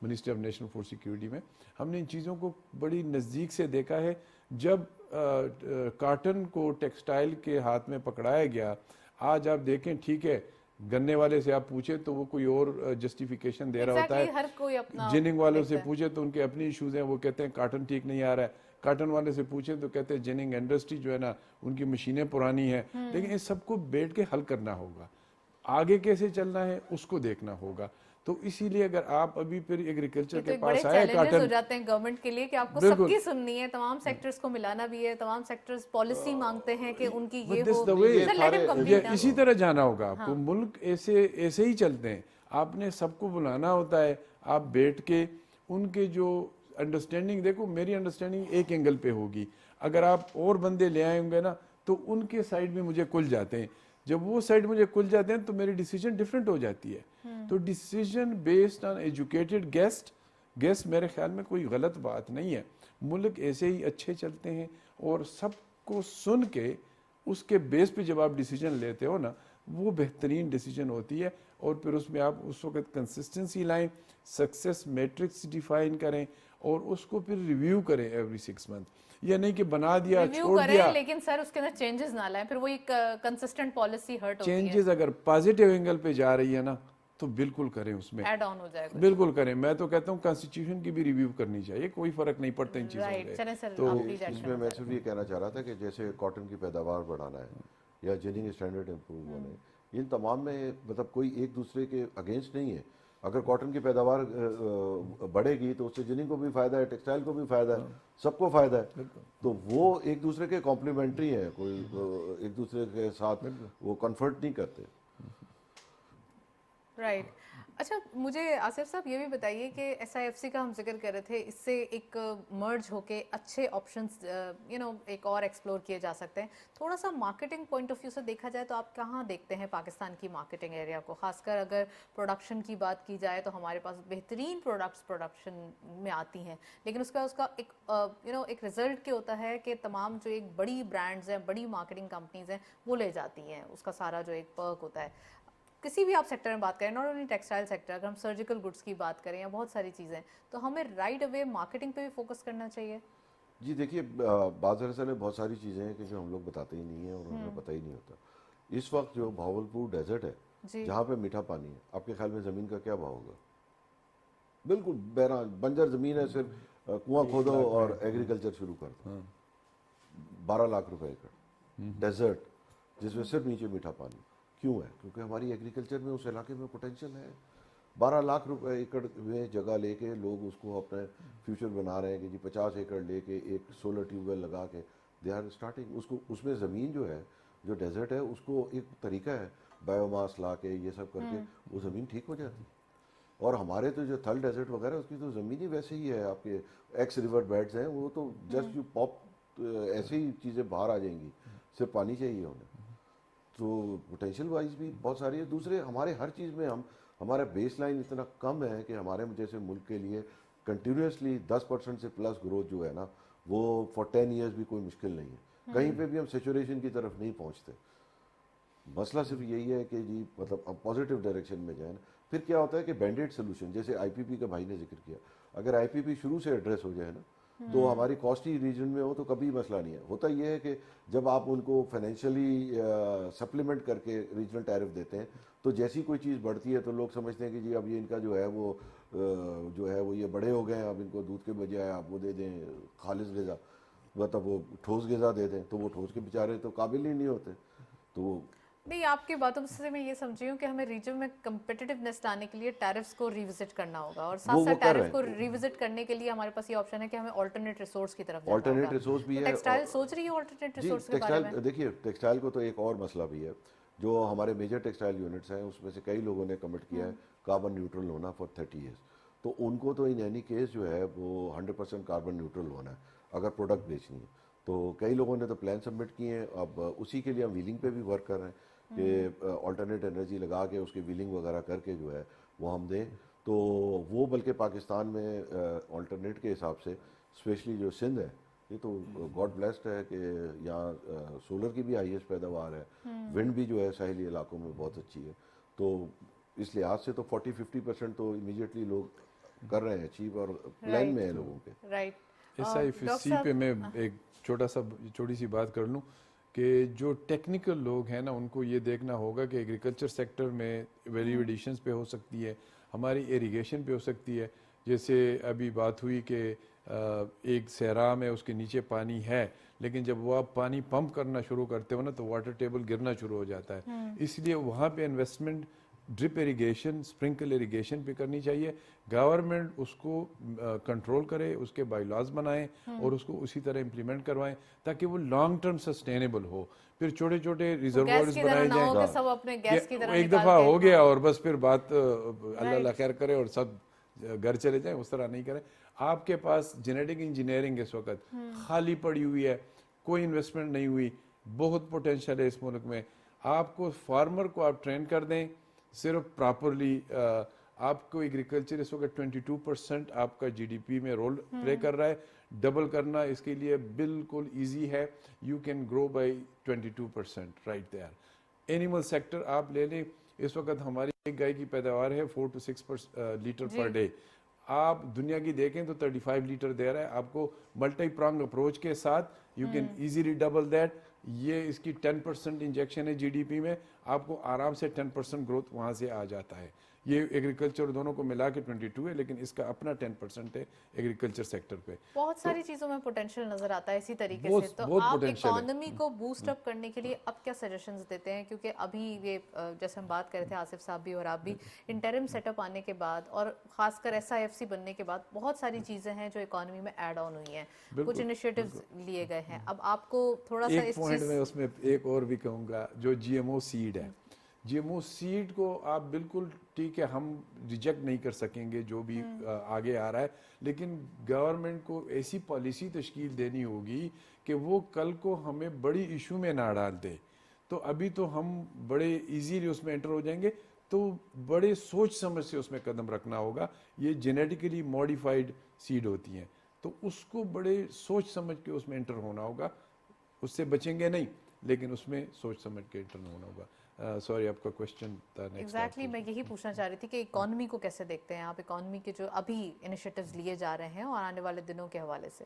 ministry of national food security میں, ہم نے ان چیزوں کو بڑی نزدیک سے دیکھا ہے. جب کاٹن کو ٹیکسٹائل کے ہاتھ میں پکڑایا گیا, آج آپ دیکھیں ٹھیک ہے گنے والے سے آپ پوچھیں تو وہ کوئی اور جسٹیفیکیشن دے رہا ہوتا ہے, جننگ والوں سے پوچھیں تو ان کے اپنی ایشوز ہیں, وہ کہتے ہیں کاٹن ٹھیک نہیں آ رہا ہے. کاٹن والے سے پوچھیں تو کہتے ہیں جننگ انڈسٹری جو ہے نا ان کی مشینیں پرانی ہیں. لیکن اس سب کو بیٹھ کے حل کرنا ہوگا, آگے کیسے چلنا ہے اس کو دیکھنا ہوگا. تو اسی لیے اگر آپ ابھی پھر ایگریکلچر کے پاس آئے چیلنجز ہو جاتے ہیں گورنمنٹ کے لیے کہ آپ کو سب کی سننی ہے, تمام سیکٹرز کو ملانا بھی ہے, تمام سیکٹرز پالیسی مانگتے ہیں کہ ان کی یہ ہو. اسی طرح جانا ہوگا آپ کو. ملک ایسے ہی چلتے ہیں, آپ نے سب کو بلانا ہوتا ہے. آپ بیٹھ کے ان کے جو انڈرسٹینڈنگ, دیکھو میری انڈرسٹینڈنگ ایک اینگل پہ ہوگی, اگر آپ اور بندے لے آئیں گے نا تو ان کے سائڈ میں مجھے کھل جاتے ہیں. جب وہ سائڈ مجھے کھل جاتے ہیں تو میری ڈیسیجن ڈیفرنٹ ہو جاتی ہے. تو decision based on educated guest میرے خیال میں کوئی غلط بات نہیں ہے. ملک ایسے ہی اچھے چلتے ہیں اور سب کو سن کے اس کے بیس پہ جب آپ ڈیسیجن لیتے ہو نا وہ بہترین ڈیسیجن ہوتی ہے. اور پھر اس میں آپ اس وقت کنسسٹنسی لائیں, سکسیس میٹرکس ڈیفائن کریں اور اس کو پھر ریویو کریں ایوری 6 منتھ. یہ نہیں کہ بنا دیا چھوڑ دیا, لیکن سر اس کے اندر چینجز نہ لائیں, پھر وہ ایک کنسسٹنٹ پالیسی ہرٹ ہوتی ہے. چینجز اگر پازیٹیو اینگل پہ جا رہی ہے نا تو بالکل کریں, اس میں ایڈ آن ہو جائے گا, بالکل کریں. میں تو کہتا ہوں کانسٹیٹیوشن کی بھی ریویو کرنی چاہیے, کوئی فرق نہیں پڑتا ان چیزوں سے. تو اس میں میں صرف یہ کہنا چاہ رہا تھا کہ جیسے کاٹن کی پیداوار بڑھانا ہے یا جننگ اسٹینڈرڈ امپروو ہونے, ان تمام میں مطلب کوئی ایک دوسرے کے اگینسٹ نہیں ہے. اگر کاٹن کی پیداوار بڑھے گی تو اس سے جننگ کو بھی فائدہ ہے, ٹیکسٹائل کو بھی فائدہ ہے, سب کو فائدہ ہے. تو وہ ایک دوسرے کے کمپلیمنٹری ہیں, کوئی ایک دوسرے کے ساتھ وہ کنفرٹ نہیں کرتے. رائٹ. اچھا مجھے آصف صاحب یہ بھی بتائیے کہ ایس آئی ایف سی کا ہم ذکر کر رہے تھے, اس سے ایک مرج ہو کے اچھے آپشنز ایک اور ایکسپلور کیے جا سکتے ہیں. تھوڑا سا مارکیٹنگ پوائنٹ آف ویو سے دیکھا جائے تو آپ کہاں دیکھتے ہیں پاکستان کی مارکیٹنگ ایریا کو, خاص کر اگر پروڈکشن کی بات کی جائے تو ہمارے پاس بہترین پروڈکٹس پروڈکشن میں آتی ہیں, لیکن اس کا ایک ایک رزلٹ کیا ہوتا ہے کہ تمام جو ایک بڑی برانڈز ہیں, بڑی مارکیٹنگ کمپنیز ہیں وہ لے جاتی ہیں, اس کا سارا جو ایک پرک ہوتا ہے. کسی بھی آپ سیکٹر میں بات کریں, ناٹ اونلی ٹیکسٹائل سیکٹر, اگر ہم سرجیکل گڈس کی بات کریں یا بہت ساری چیزیں, تو ہمیں رائٹ اوے مارکیٹنگ پہ بھی فوکس کرنا چاہیے. جی دیکھیے, بعض ایسے بہت ساری چیزیں ہیں کہ جو ہم لوگ بتاتے ہی نہیں ہیں اور ہمیں پتہ ہی نہیں ہوتا. اس وقت جو بھاولپور ڈیزرٹ ہے جہاں پہ میٹھا پانی ہے, آپ کے خیال میں زمین کا کیا بھاؤ ہوگا؟ بالکل بیران بنجر زمین ہے, صرف کنواں کھودو اور ایگریکلچر شروع کر دو. 12 لاکھ روپے ایکڑ ڈیزرٹ جس میں صرف نیچے میٹھا پانی. کیوں ہے؟ کیونکہ ہماری ایگریکلچر میں اس علاقے میں پوٹینشیل ہے. 12 لاکھ روپے ایکڑ میں جگہ لے کے لوگ اس کو اپنے فیوچر بنا رہے ہیں کہ جی 50 ایکڑ لے کے ایک سولر ٹیوب ویل لگا کے دے آر اسٹارٹنگ. اس کو اس میں زمین جو ہے جو ڈیزرٹ ہے اس کو ایک طریقہ ہے بایو ماس لا کے یہ سب کر کے وہ زمین ٹھیک ہو جاتی. اور ہمارے تو جو تھل ڈیزرٹ وغیرہ اس کی تو زمین ہی ویسے ہی ہے, آپ کے ایکس ریور بیڈز ہیں وہ تو جسٹ یو پاپ ایسے ہی چیزیں باہر آ جائیں گی, صرف پانی چاہیے انہیں. تو پوٹینشیل وائز بھی بہت ساری ہے. دوسرے ہمارے ہر چیز میں ہمارا بیس لائن اتنا کم ہے کہ ہمارے جیسے ملک کے لیے کنٹینیوسلی 10% سے پلس گروتھ جو ہے نا وہ فار 10 ایئرس بھی کوئی مشکل نہیں ہے. کہیں پہ بھی ہم سیچوریشن کی طرف نہیں پہنچتے. مسئلہ صرف یہی ہے کہ جی مطلب پازیٹیو ڈائریکشن میں جائیں. پھر کیا ہوتا ہے کہ بینڈیڈ سولوشن, جیسے آئی پی پی کا بھائی نے ذکر کیا, اگر آئی پی پی شروع سے ایڈریس ہو جائے نا تو ہماری کاسٹلی ریجن میں ہو تو کبھی مسئلہ نہیں ہے. ہوتا یہ ہے کہ جب آپ ان کو فائنینشلی سپلیمنٹ کر کے ریجنل ٹیرف دیتے ہیں تو جیسی کوئی چیز بڑھتی ہے تو لوگ سمجھتے ہیں کہ جی اب یہ ان کا جو ہے وہ یہ بڑے ہو گئے ہیں, اب ان کو دودھ کے بجائے آپ وہ دے دیں خالص غذا, مطلب وہ ٹھوس غذا دے دیں, تو وہ ٹھوس کے بیچارے تو قابل ہی نہیں ہوتے. تو نہیں آپ کی باتوں سے میں یہ سمجھی ہوں کہ ہمیں ریجن میں کمپیٹیٹیونیس لانے کے لیے ٹیرفز کو ریوزٹ کرنا ہوگا اور ساتھ ساتھ ٹیرف کو ریوزٹ کرنے کے لیے ہمارے پاس یہ آپشن ہے کہ ہمیں آلٹرنیٹ ریسورس کی طرف جانا ہوگا. آلٹرنیٹ ریسورس بھی ہے. ٹیکسٹائل سوچ رہی ہے آلٹرنیٹ جی ریسورس کے بارے میں؟ ٹیکسٹائل دیکھیے ٹیکسٹائل کو تو ایک اور مسئلہ بھی ہے. جو ہمارے میجر ٹیکسٹائل یونٹس ہیں اس میں سے کئی لوگوں نے کمٹ کیا ہے کاربن نیوٹرل ہونا فار 30 ایئرس. تو ان کو تو ان اینی کیس جو ہے وہ 100% کاربن نیوٹرل ہونا ہے اگر پروڈکٹ بیچنی ہے. تو کئی لوگوں نے تو پلان سبمٹ کیے ہیں. اب اسی کے لیے ہم ویلنگ پہ بھی ورک کر رہے ہیں کہ آلٹرنیٹ انرجی لگا کے اس کی ویلنگ وغیرہ کر کے جو ہے وہ ہم دیں. تو وہ بلکہ پاکستان میں آلٹرنیٹ کے حساب سے اسپیشلی جو سندھ ہے یہ تو گاڈ بلیسڈ ہے کہ یہاں سولر کی بھی ہائیسٹ پیداوار ہے, ونڈ بھی جو ہے ساحلی علاقوں میں بہت اچھی ہے. تو اس لحاظ سے تو 40-50% تو امیڈیٹلی لوگ کر رہے ہیں اچیو اور پلان میں ہیں لوگوں کے. رائٹ. SIFC پہ میں ایک چھوٹی سی بات کر لوں کہ جو ٹیکنیکل لوگ ہیں نا ان کو یہ دیکھنا ہوگا کہ ایگریکلچر سیکٹر میں ویلیو ایڈیشنز پہ ہو سکتی ہے, ہماری ایریگیشن پہ ہو سکتی ہے. جیسے ابھی بات ہوئی کہ ایک صحرا میں اس کے نیچے پانی ہے لیکن جب وہ آپ پانی پمپ کرنا شروع کرتے ہو نا تو واٹر ٹیبل گرنا شروع ہو جاتا ہے. اس لیے وہاں پہ investment drip irrigation sprinkler irrigation پہ کرنی چاہیے. گورنمنٹ اس کو کنٹرول کرے, اس کے بائی لاز بنائیں اور اس کو اسی طرح امپلیمنٹ کروائیں تاکہ وہ لانگ ٹرم سسٹینیبل ہو. پھر چھوٹے چھوٹے ریزروائرز بنائے جائیں. ایک دفعہ ہو گیا اور بس پھر بات اللہ اللہ خیر کرے اور سب گھر چلے جائیں, اس طرح نہیں کریں. آپ کے پاس جینیٹک انجینئرنگ اس وقت خالی پڑی ہوئی ہے, کوئی انویسٹمنٹ نہیں ہوئی, بہت پوٹینشیل ہے اس ملک میں. آپ کو فارمر کو آپ ٹرین کر دیں صرف پراپرلی. آپ کو ایگریکلچر اس وقت 22% آپ کا GDP میں رول پلے کر رہا ہے. ڈبل کرنا اس کے لیے بالکل ایزی ہے. You can grow by 22% right there. Animal sector آپ لے لیں, اس وقت ہماری ایک گائے کی پیداوار ہے 4 to 6 لیٹر پر ڈے. آپ دنیا کی دیکھیں تو 35 لیٹر دے رہا ہے. آپ کو ملٹی پرانگ اپروچ کے ساتھ you can easily double that. یہ اس کی 10% انجیکشن ہے GDP میں, آپ کو آرام سے 10% گروتھ وہاں سے آ جاتا ہے. یہ ایگریکلچر دونوں کو ملا کے 22 ہے لیکن اس کا اپنا 10% ہے ایگریکلچر سیکٹر پہ. بہت ساری چیزوں میں پوٹینشیل نظر آتا ہے اسی طریقے سے. تو آپ اکانومی کو بوسٹ اپ کرنے کے لیے اب کیا سجیشنز دیتے ہیں؟ کیونکہ ابھی یہ جیسے ہم بات کر رہے تھے آصف صاحب بھی اور آپ بھی, انٹرم سیٹ اپ آنے کے بعد اور خاص کر SIFC بننے کے بعد بہت ساری چیزیں ہیں جو اکانومی میں ایڈ آن ہوئی ہیں, کچھ انیشیٹوز لیے گئے ہیں. اب آپ کو تھوڑا سا ایک پوائنٹ میں اس میں ایک اور بھی کہوں گا, جو GMO سیڈ ہے, GMO سیڈ کو آپ بالکل ٹھیک ہے ہم ریجیکٹ نہیں کر سکیں گے جو بھی آگے آ رہا ہے, لیکن گورنمنٹ کو ایسی پالیسی تشکیل دینی ہوگی کہ وہ کل کو ہمیں بڑی ایشو میں نہ ڈال دے. تو ابھی تو ہم بڑے ایزیلی اس میں انٹر ہو جائیں گے, تو بڑے سوچ سمجھ سے اس میں قدم رکھنا ہوگا. یہ جینیٹیکلی موڈیفائڈ سیڈ ہوتی ہیں تو اس کو بڑے سوچ سمجھ کے اس میں انٹر ہونا ہوگا. اس سے بچیں گے نہیں لیکن اس میں سوچ سمجھ کے انٹر ہونا ہوگا. سوری آپ کا کوشچن تھا. ایگزیکٹلی میں یہی پوچھنا چاہ رہی تھی کہ اکانومی کو کیسے دیکھتے ہیں آپ, اکانومی کے جو ابھی انیشیٹوز لیے جا رہے ہیں اور آنے والے دنوں کے حوالے سے؟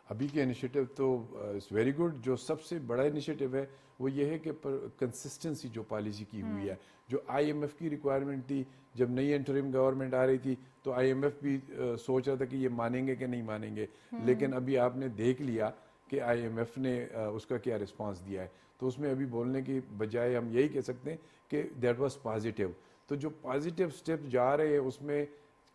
ابھی کے انیشیٹو تو اٹس ویری گڈ. جو سب سے بڑا انیشیٹو ہے وہ یہ ہے کہ کنسسٹنسی جو پالیسی کی ہوئی ہے, جو IMF کی ریکوائرمنٹ تھی جب نئی انٹرم گورنمنٹ آ رہی تھی تو IMF بھی سوچ رہا تھا کہ یہ مانیں گے کہ نہیں مانیں گے, لیکن ابھی آپ نے دیکھ لیا کہ IMF نے اس کا کیا رسپانس دیا ہے. تو اس میں ابھی بولنے کی بجائے ہم یہی کہہ سکتے ہیں کہ دیٹ واز پازیٹیو. تو جو پازیٹیو اسٹیپ جا رہے ہیں اس میں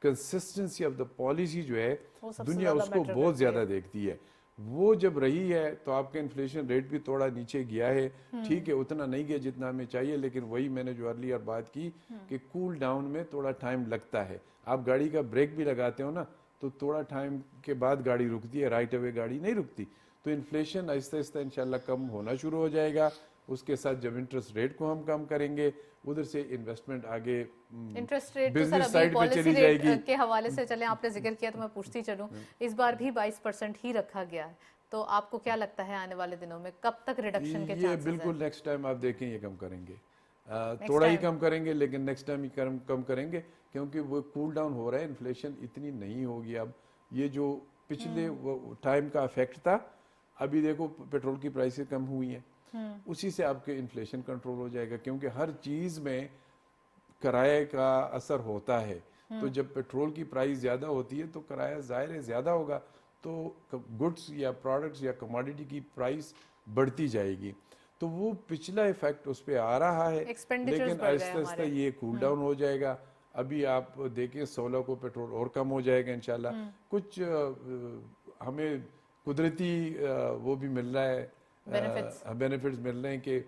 کنسسٹنسی آف دا پالیسی جو ہے دنیا اس کو بہت زیادہ دیکھتی ہے. وہ جب رہی ہے تو آپ کا انفلیشن ریٹ بھی تھوڑا نیچے گیا ہے, ٹھیک ہے اتنا نہیں گیا جتنا ہمیں چاہیے, لیکن وہی میں نے جو ارلیئر بات کی کہ کول ڈاؤن میں تھوڑا ٹائم لگتا ہے. آپ گاڑی کا بریک بھی لگاتے ہو نا تو تھوڑا ٹائم کے بعد گاڑی رکتی ہے, رائٹ اوے گاڑی نہیں رکتی. تو انفلیشن آہستہ آہستہ انشاءاللہ کم ہونا شروع ہو جائے گا. اس کے ساتھ جب انٹرسٹ ریٹ کو ہم کم کریں گے ادھر سے انویسٹمنٹ آگے انٹرسٹ ریٹ بزنس سائڈ پہ چلی جائے گی. کے حوالے سے چلیں, آپ نے ذکر کیا تو میں پوچھتی چلوں, اس بار بھی 22% ہی رکھا گیا ہے, تو آپ کو کیا لگتا ہے آنے والے دنوں میں کب تک ریڈکشن کے چانسز ہیں؟ یہ بالکل نیکسٹ ٹائم آپ دیکھیں یہ کم کریں گے, تھوڑا ہی کم کریں گے لیکن نیکسٹ ٹائم ہی کم کریں گے, کیونکہ وہ کول ڈاؤن ہو رہا ہے. انفلیشن اتنی نہیں ہوگی اب. یہ جو پچھلے ٹائم کا افیکٹ تھا, ابھی دیکھو پیٹرول کی پرائسیں کم ہوئی ہیں, اسی سے آپ کے انفلیشن کنٹرول ہو جائے گا, کیونکہ ہر چیز میں کرائے کا اثر ہوتا ہے. تو جب پیٹرول کی پرائس زیادہ ہوتی ہے تو کرایہ ظاہر ہے زیادہ ہوگا, تو گڈس یا پروڈکٹس یا کموڈیٹی کی پرائس بڑھتی جائے گی. تو وہ پچھلا ایفیکٹ اس پہ آ رہا ہے، Expenditures لیکن بڑھ گئے آہستہ آہستہ ہمارے۔ یہ کول ڈاؤن ہو جائے گا. ابھی آپ دیکھیں 16 کو پیٹرول اور کم ہو جائے گا انشاءاللہ. کچھ ہمیں قدرتی وہ بھی مل رہا ہے، بینیفٹس مل رہے ہیں کہ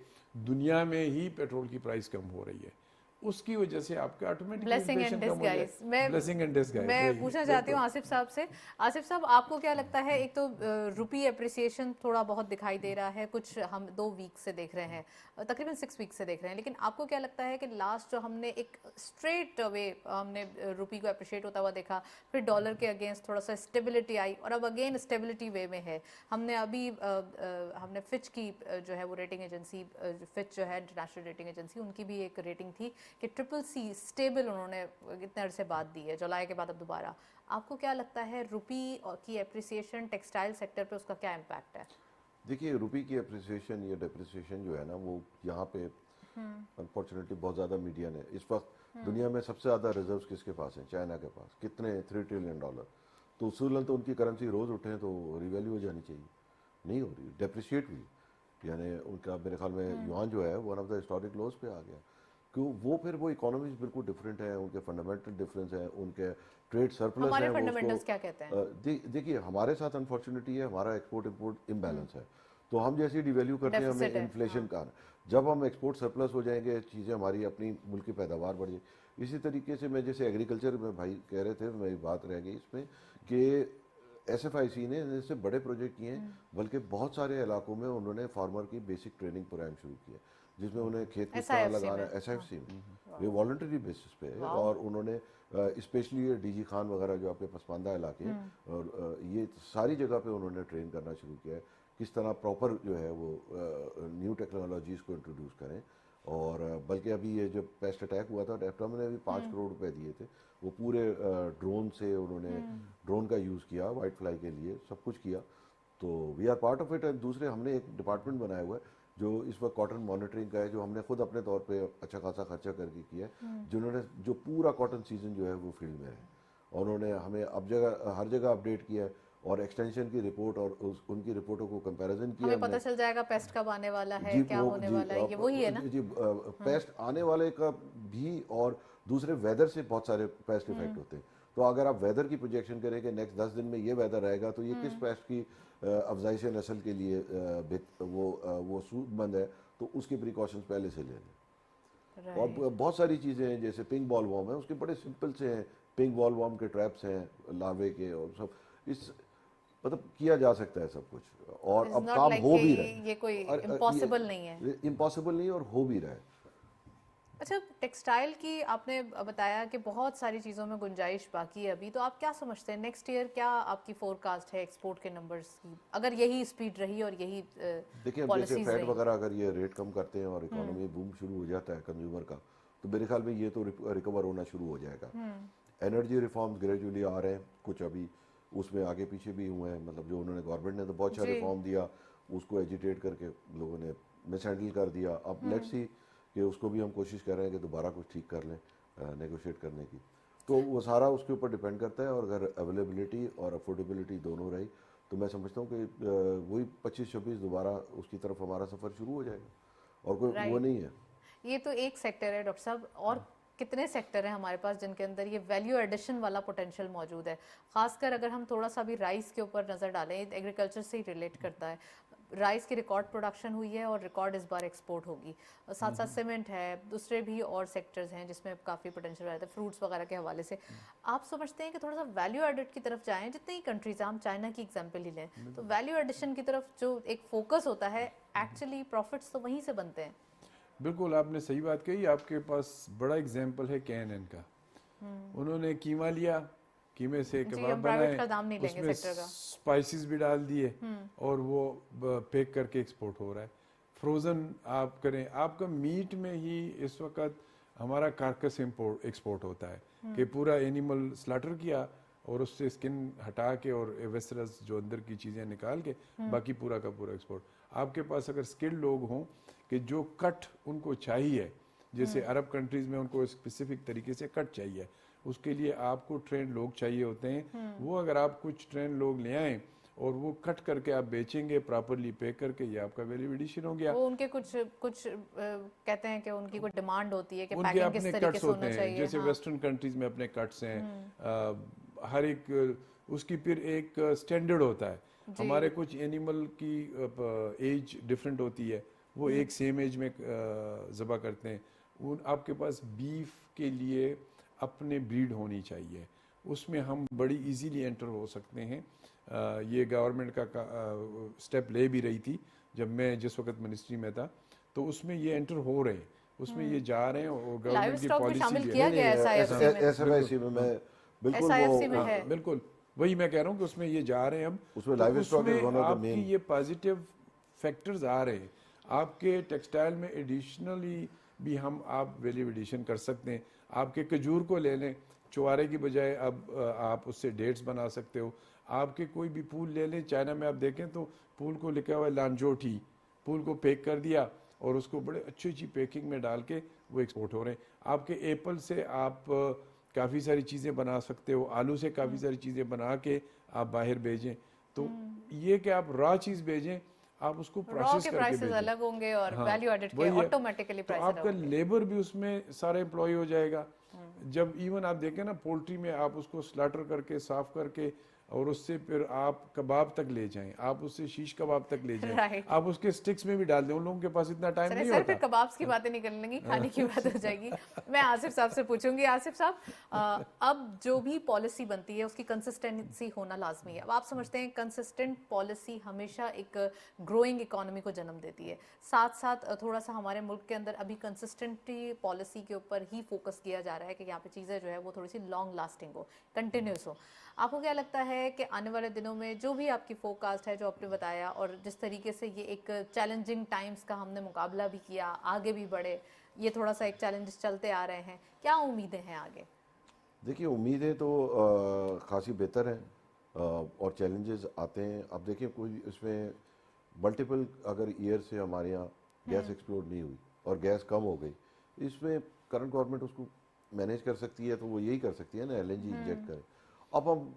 دنیا میں ہی پیٹرول کی پرائس کم ہو رہی ہے، اس کی وجہ سے آپ کا آٹومیٹکلی بلیسنگ اینڈ انفلیشن کم ہو جائے. ڈسگائز. Blessing and disguise. میں پوچھنا چاہتی ہوں آصف صاحب سے. آصف صاحب آپ کو کیا لگتا ہے، ایک تو روپی اپریسیشن تھوڑا بہت دکھائی دے رہا ہے، کچھ ہم 2 ویک سے دیکھ رہے ہیں، تقریباً 6 ویک سے دیکھ رہے ہیں، لیکن آپ کو کیا لگتا ہے کہ لاسٹ جو ہم نے ایک اسٹریٹ وے ہم نے روپی کو اپریشیٹ ہوتا ہوا دیکھا، پھر ڈالر کے اگینسٹ تھوڑا سا اسٹیبلٹی آئی اور اب اگین اسٹیبلٹی وے میں ہے. ہم نے ابھی ہم نے فچ کی جو ہے وہ ریٹنگ ایجنسی، فچ جو ہے انٹرنیشنل ریٹنگ ایجنسی، ان کی بھی ایک ریٹنگ تھی کہ CCC اسٹیبل انہوں نے اتنے عرصے بعد دی ہے، جولائی کے بعد اب دوبارہ. آپ کو کیا لگتا ہے روپی کی اپریسیشن ٹیکسٹائل سیکٹر پہ اس کا کیا امپیکٹ ہے؟ دیکھیے روپی کی اپریسیشن یا ڈپریسیشن جو ہے نا، وہ یہاں پہ انفارچونیٹلی بہت زیادہ میڈیا نے اس وقت دنیا میں سب سے زیادہ ریزروز کس کے پاس ہیں؟ چائنا کے پاس. کتنے؟ $3 ٹریلین. تو اصولاً تو ان کی کرنسی روز اٹھیں تو ریویلیو ہو جانی چاہیے، نہیں ہو رہی، ڈیپریشیٹ ہوئی. یعنی ان کا میرے خیال میں یوان جو ہے one of the historic lows پہ آ گیا. کیوں؟ وہ پھر وہ اکانومیز بالکل ڈفرینٹ ہیں، ان کے فنڈامنٹل ڈفرینس ہیں، ان کے ٹریڈ سرپلس ہمارے ہیں. فنڈامنٹلز کیا کہتے ہیں؟ دیکھیے ہمارے ساتھ انفارچونیٹلی ہے ہمارا ایکسپورٹ امپورٹ امبیلنس ہے. تو ہم جیسی ڈیویلیو کرتے ہیں ہمیں انفلیشن کا. جب ہم ایکسپورٹ سرپلس ہو جائیں گے، چیزیں ہماری اپنی ملک کی پیداوار بڑھ جائے. اسی طریقے سے میں جیسے ایگریکلچر میں بھائی کہہ رہے تھے، میری بات رہ گئی اس میں کہ SFIC نے اس سے بڑے پروجیکٹ کیے ہیں، بلکہ بہت سارے علاقوں میں انہوں نے فارمر کی بیسک ٹریننگ پروگرام شروع کیا، جس میں انہیں کھیت کس طرح لگانا ہے. SFC میں یہ والنٹری بیسس پہ ہے. اور انہوں نے اسپیشلی DG خان وغیرہ جو آپ کے پسماندہ علاقے ہیں، اور یہ ساری جگہ پہ انہوں نے ٹرین کرنا شروع کیا ہے کس طرح پراپر جو ہے وہ نیو ٹیکنالوجیز کو انٹروڈیوس کریں. اور بلکہ ابھی یہ جو پیسٹ اٹیک ہوا تھا، ڈیفٹا نے بھی 5 کروڑ روپے دیے تھے. وہ پورے ڈرون سے انہوں نے ڈرون کا یوز کیا وائٹ فلائی کے لیے، سب کچھ کیا. تو we are part of it. دوسرے ہم نے ایک ڈپارٹمنٹ بنایا ہوا ہے جو اس وقت کاٹن مانیٹرنگ کا ہے، جو ہم نے خود اپنے طور پہ اچھا خاصا خرچہ کر کے کیا ہے، جنہوں نے جو پورا کاٹن سیزن جو ہے وہ فیلڈ میں ہے. اور انہوں نے ہمیں اب ہر جگہ اپڈیٹ کیا ہے، اور ایکسٹینشن کی رپورٹ اور ان کی رپورٹوں کو کمپیریزن کیا. ہمیں پتہ چل جائے گا پیسٹ کب آنے والا ہے، کیا ہونے والا ہے. یہ وہی ہے نا جی پیسٹ آنے والے کا بھی، اور دوسرے ویدر سے بہت سارے پیسٹ افیکٹ ہوتے ہیں. تو اگر آپ ویدر کی پروجیکشن کریں کہ نیکسٹ 10 دن میں یہ ویدر رہے گا، تو یہ کس پیسٹ کی افزائش نسل کے لیے وہ سود مند ہے، تو اس کی پریکاشنز پہلے سے لے لیں. اور بہت ساری چیزیں ہیں، جیسے پنک بال وارم ہے، اس کے بڑے سمپل سے ہیں. پنک بال وارم کے ٹریپس ہیں لاوے کے، اور سب اس مطلب کیا جا سکتا ہے سب کچھ. اور اب کام ہو بھی رہا ہے، یہ کوئی امپاسبل نہیں ہے. امپاسبل نہیں اور ہو بھی رہا ہے. اچھا ٹیکسٹائل کی آپ نے بتایا کہ بہت ساری چیزوں میں گنجائش باقی ہے ابھی، تو آپ کیا سمجھتے ہیں نیکسٹ ایئر کیا آپ کی فور کاسٹ ہے ایکسپورٹ کے نمبرز کی، اگر یہی اسپیڈ رہی اور یہی دیکھیں اب جیسے فیڈ وغیرہ اگر یہ ریٹ کم کرتے ہیں اور اکانومی بوم شروع ہو جاتا ہے کنزیومر کا، تو میرے خیال میں یہ تو ریکور ہونا شروع ہو جائے گا. انرجی ریفارمز گریجولی آ رہے ہیں، کچھ ابھی اس میں آگے پیچھے بھی ہوئے ہیں. مطلب جو انہوں نے گورنمنٹ نے تو بہت اچھا ریفارم دیا، اس کو ایجیٹیٹ کر کے لوگوں نے مس ہینڈل کر دیا. اب لیٹس سی کہ اس کو بھی ہم کوشش کر رہے ہیں کہ دوبارہ کچھ ٹھیک کر لیں نیگوشیٹ کرنے کی. تو وہ سارا اس کے اوپر ڈیپینڈ کرتا ہے. اور اگر اویلیبلٹی اور افورڈیبلٹی دونوں رہی تو میں سمجھتا ہوں کہ وہی 25-26 دوبارہ اس کی طرف ہمارا سفر شروع ہو جائے گا. اور کوئی وہ نہیں ہے. یہ تو ایک سیکٹر ہے ڈاکٹر صاحب، اور کتنے سیکٹر ہیں ہمارے پاس جن کے اندر یہ ویلیو ایڈیشن والا پوٹینشیل موجود ہے. خاص کر اگر ہم تھوڑا سا بھی رائس کے اوپر نظر ڈالیں، ایگریکلچر سے ہی ریلیٹ کرتا ہے. رائس کی ریکارڈ پروڈکشن ہوئی ہے اور ریکارڈ اس بار ایکسپورٹ ہوگی. ساتھ ساتھ سیمنٹ ہے، دوسرے بھی اور سیکٹرز ہیں جس میں کافی پوٹینشیل رہتا ہے فروٹس وغیرہ کے حوالے سے. آپ سمجھتے ہیں کہ تھوڑا سا ویلیو ایڈڈ کی طرف جائیں؟ جتنے ہی کنٹریز ہیں، ہم چائنا کی ایگزامپل ہی لیں تو ویلیو ایڈیشن کی طرف جو ایک فوکس ہوتا ہے، ایکچولی پروفٹس تو وہیں سے بنتے ہیں. بالکل آپ نے صحیح بات کہی. آپ کے پاس بڑا اگزامپل ہے KNN کا. انہوں نے قیمہ لیا، قیمے سے کباب بنائے، اس میں اسپائسز بھی ڈال دیے، اور وہ پیک کر کے ایکسپورٹ ہو رہا ہے. فروزن آپ کریں، آپ کا میٹ میں ہی اس وقت ہمارا کارکس ایکسپورٹ ہوتا ہے کہ پورا اینیمل سلاٹر کیا اور اس سے اسکن ہٹا کے اور ویسرس جو اندر کی چیزیں نکال کے باقی پورا کا پورا ایکسپورٹ. آپ کے پاس اگر اسکلڈ لوگ ہوں کہ جو کٹ ان کو چاہیے، جیسے عرب کنٹریز میں ان کو اسپیسیفک طریقے سے کٹ چاہیے، اس کے لیے آپ کو ٹرینڈ لوگ چاہیے ہوتے ہیں. وہ اگر آپ کچھ ٹرینڈ لوگ لے آئیں اور وہ کٹ کر کے آپ بیچیںگے پراپرلی پیک کر کے, یہ آپ کا ویلیو ایڈیشن ہو گیا. وہ ان کے کچھ کہتے ہیں کہ ان کی کوئی ڈیمانڈ ہوتی ہے کہ ان کے پیکنگ کس اپنے طریقے کٹس سے ہونا ہوتے ہیں, چاہیے. جیسے ویسٹرن کنٹریز میں اپنے کٹس ہیں, ہر ایک اس کی پھر ایک اسٹینڈرڈ ہوتا ہے. ہمارے کچھ اینیمل کی ایج ڈفرینٹ ہوتی ہے, وہ ایک سیم ایج میں ذبح کرتے ہیں. آپ کے پاس بیف کے لیے اپنے بریڈ ہونی چاہیے, اس میں ہم بڑی ایزیلی انٹر ہو سکتے ہیں. یہ گورنمنٹ کا اسٹیپ لے بھی رہی تھی جب میں جس وقت منسٹری میں تھا, تو اس میں یہ انٹر ہو رہے ہیں, اس میں یہ جا رہے ہیں, اور گورنمنٹ کی پالیسی کیا گیا ایس ایف آئی سی میں بالکل وہ بالکل وہی میں کہہ رہا ہوں کہ اس میں یہ جا رہے ہیں ہم. اس میں live stock is one of the آپ کی مین. یہ پازیٹیو فیکٹرز آ رہے ہیں آپ کے ٹیکسٹائل میں. ایڈیشنلی بھی ہم آپ ویلیو ایڈیشن کر سکتے ہیں. آپ کے کھجور کو لے لیں, چوارے کی بجائے اب آپ اس سے ڈیٹس بنا سکتے ہو. آپ کے کوئی بھی پھول لے لیں, چائنا میں آپ دیکھیں تو پھول کو لکھا ہوا ہے لانجوٹی, پھول کو پیک کر دیا اور اس کو بڑے اچھی اچھی پیکنگ میں ڈال کے وہ ایکسپورٹ ہو رہے ہیں. آپ کے ایپل سے آپ کافی ساری چیزیں بنا سکتے ہو, آلو سے کافی ساری چیزیں بنا کے آپ باہر بھیجیں. تو یہ کہ آپ را چیز بھیجیں, آپ اس کو پروسیس کر کے بھیجیں, الگ ہوں گے اور ویلیو ایڈڈ کے آٹومیٹکلی تو آپ کا لیبر بھی اس میں سارا امپلائی ہو جائے گا. جب ایون آپ دیکھیں نا پولٹری میں, آپ اس کو سلاٹر کر کے صاف کر کے اور اس سے پھر آپ کباب تک لے جائیں, آپ اس سے شیش کباب تک لے جائیں, آپ اس کے سٹکس میں بھی ڈال دیں. ان لوگوں کے پاس اتنا ٹائم نہیں ہوتا. پھر کبابس کی باتیں نہیں کرنے لگی, کھانے کی بات ہو جائے گی. میں آصف صاحب سے پوچھوں گی, آصف صاحب اب جو بھی پالیسی بنتی ہے اس کی کنسسٹنسی ہونا لازمی ہے. اب آپ سمجھتے ہیں کنسسٹنٹ پالیسی ہمیشہ ایک گروئنگ اکانومی کو جنم دیتی ہے, ساتھ ساتھ تھوڑا سا ہمارے ملک کے اندر ابھی کنسسٹنٹی پالیسی کے اوپر ہی فوکس کیا جا رہا ہے کہ یہاں پہ چیزیں جو ہے وہ تھوڑی سی لانگ لاسٹنگ ہو, کنٹینیوس ہو. آپ کو کیا لگتا ہے کہ آنے والے دنوں میں جو بھی آپ کی فوکاسٹ ہے, جو آپ نے بتایا, اور جس طریقے سے یہ ایک چیلنجنگ ٹائمز کا ہم نے مقابلہ بھی کیا, آگے بھی بڑھے, یہ تھوڑا سا ایک چیلنجز چلتے آ رہے ہیں, کیا امیدیں ہیں آگے؟ دیکھیے امیدیں تو خاصی بہتر ہیں اور چیلنجز آتے ہیں. اب دیکھیں کوئی اس میں ملٹیپل اگر ایئر سے ہمارے یہاں گیس ایکسپلوڈ نہیں ہوئی اور گیس کم ہو گئی, اس میں کرنٹ گورنمنٹ اس کو مینیج کر سکتی ہے, تو وہ یہی کر سکتی ہے نا, ایل این جی انجیکٹ کرے. اب ہم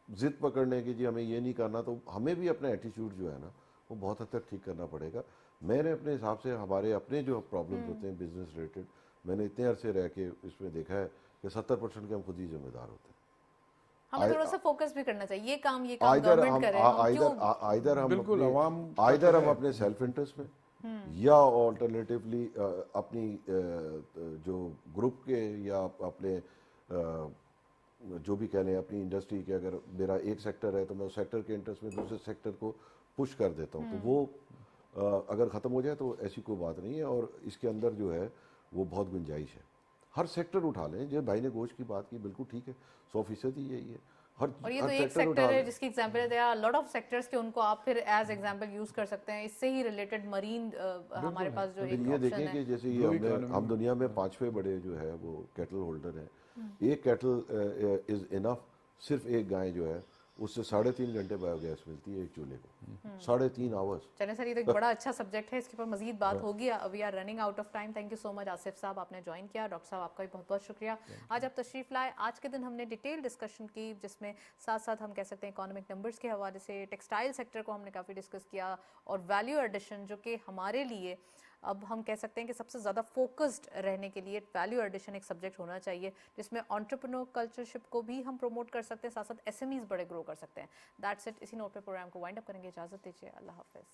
ضد پکڑنے کہ جی ہمیں یہ نہیں کرنا, تو ہمیں بھی اپنا ایٹیچیوڈ جو ہے نا وہ بہت حد تک ٹھیک کرنا پڑے گا. میں نے اپنے حساب سے ہمارے اپنے جو پرابلمز ہوتے ہیں بزنس ریلیٹڈ, میں نے اتنے عرصے رہ کے اس میں دیکھا ہے کہ 70% کے ہم خود ہی ذمہ دار ہوتے ہیں. ہمیں تھوڑا سا فوکس بھی کرنا چاہیے, یہ کام گورنمنٹ کرے, آئیدر ہم اپنے سیلف انٹرسٹ میں یا آلٹرنیٹیولی اپنی جو گروپ کے یا اپنے جو بھی کہہ لیں اپنی انڈسٹری کے, اگر میرا ایک سیکٹر ہے تو میں اس سیکٹر کے انٹرسٹ میں دوسرے سیکٹر کو پش کر دیتا ہوں, تو وہ اگر ختم ہو جائے تو ایسی کوئی بات نہیں ہے. اور اس کے اندر جو ہے وہ بہت گنجائش ہے. ہر سیکٹر اٹھا لیں, جو بھائی نے گوشت کی بات کی بالکل ٹھیک ہے, 100% ہی یہی ہے. اور یہ تو ایک سیکٹر ہے جس کی ایگزامپل ہے, لاٹ آف سیکٹرز کے ان کو آپ پھر ایز ایگزامپل یوز کر سکتے ہیں. اس سے ہی ریلیٹڈ مرین ہمارے پاس جو ایک یہ دیکھیں کہ جیسے یہ ہم دنیا میں 5ویں بڑے جو ہے وہ کیٹل ہولڈر ہیں. ایک کیٹل از انف, صرف ایک گائے جو ہے اس سے 3.5 گھنٹے بایو گیس ملتی ہے ایک چولہے کو, 3.5 آورس. چلیں سر, یہ تو ایک بڑا اچھا سبجیکٹ ہے, اس کے اوپر مزید بات ہوگی. We are running out of time. Thank you so much Asif صاحب, آپ نے جوائن کیا. ڈاکٹر صاحب آپ کا بھی بہت بہت شکریہ, آج آپ تشریف لائے. آج کے دن ہم نے ڈیٹیل ڈسکشن کی, جس میں ساتھ ساتھ ہم کہہ سکتے ہیں اکانومک نمبرز کے حوالے سے ٹیکسٹائل سیکٹر کو ہم نے کافی ڈسکس کیا, اور ویلیو ایڈیشن جو کہ ہمارے لیے اب ہم کہہ سکتے ہیں کہ سب سے زیادہ فوکسڈ رہنے کے لیے ویلیو ایڈیشن ایک سبجیکٹ ہونا چاہیے, جس میں انٹرپرینور کلچرشپ کو بھی ہم پروموٹ کر سکتے ہیں, ساتھ ساتھ ایس ایم ایز بڑے گرو کر سکتے ہیں. That's it. اسی نوٹ پہ پروگرام کو وائنڈ اپ کریں گے. اجازت دیجیے, اللہ حافظ.